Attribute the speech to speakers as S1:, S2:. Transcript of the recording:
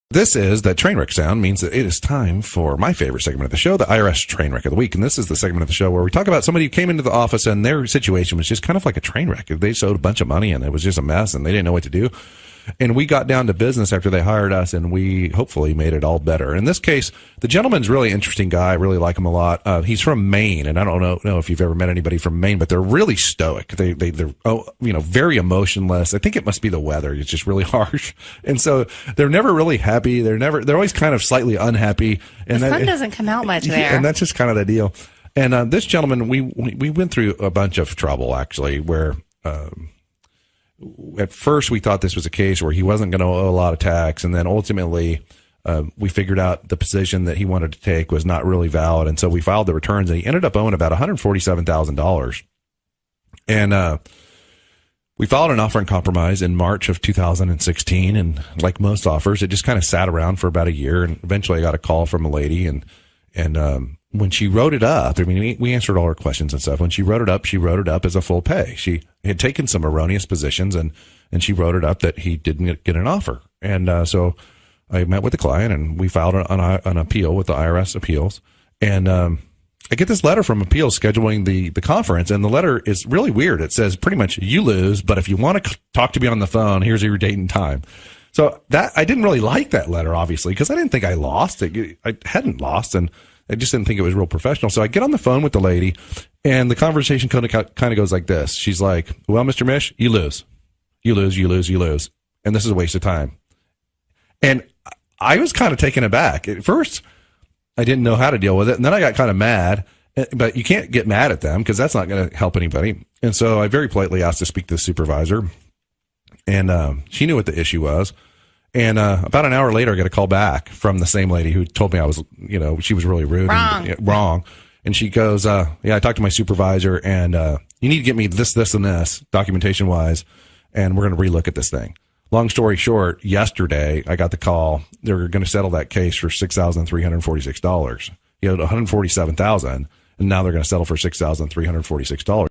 S1: This is that train wreck sound means that it is time for my favorite segment of the show, the IRS train wreck of the week. And this is the segment of the show where we talk about somebody who came into the office and their situation was just kind of like a train wreck. They owed a bunch of money and it was just a mess and they didn't know what to do. And we got down to business after they hired us, and we hopefully made it all better. In this case, the gentleman's really interesting guy. I really like him a lot. He's from Maine, and I don't know if you've ever met anybody from Maine, but they're really stoic. They're very emotionless. I think it must be the weather. It's just really harsh, and so they're never really happy. They're always kind of slightly unhappy. And
S2: the sun doesn't come out much there,
S1: and that's just kind of the deal. And this gentleman, we went through a bunch of trouble actually, where. At first, we thought this was a case where he wasn't going to owe a lot of tax, and then ultimately, we figured out the position that he wanted to take was not really valid, and so we filed the returns, and he ended up owing about $147,000. And we filed an offer in compromise in March of 2016, and like most offers, it just kind of sat around for about a year, and eventually I got a call from a lady, and when she wrote it up, I mean, we answered all her questions and stuff. When she wrote it up as a full pay. She had taken some erroneous positions, and she wrote it up that he didn't get an offer. And so I met with the client, and we filed an appeal with the IRS appeals. And I get this letter from appeals scheduling the conference, and the letter is really weird. It says pretty much, you lose, but if you want to talk to me on the phone, here's your date and time. So that I didn't really like that letter, obviously, because I didn't think I lost. I hadn't lost, and I just didn't think it was real professional. So I get on the phone with the lady, and the conversation kind of goes like this. She's like, well, Mr. Mish, you lose. You lose, you lose, you lose. And this is a waste of time. And I was kind of taken aback. At first, I didn't know how to deal with it. And then I got kind of mad. But you can't get mad at them because that's not going to help anybody. And so I very politely asked to speak to the supervisor. And she knew what the issue was. And about an hour later, I got a call back from the same lady who told me I was, she was really rude. Wrong. And she goes, yeah, I talked to my supervisor, and you need to get me this, and this, documentation-wise, and we're going to relook at this thing. Long story short, yesterday, I got the call. They were going to settle that case for $6,346. You owed $147,000, and now they're going to settle for $6,346.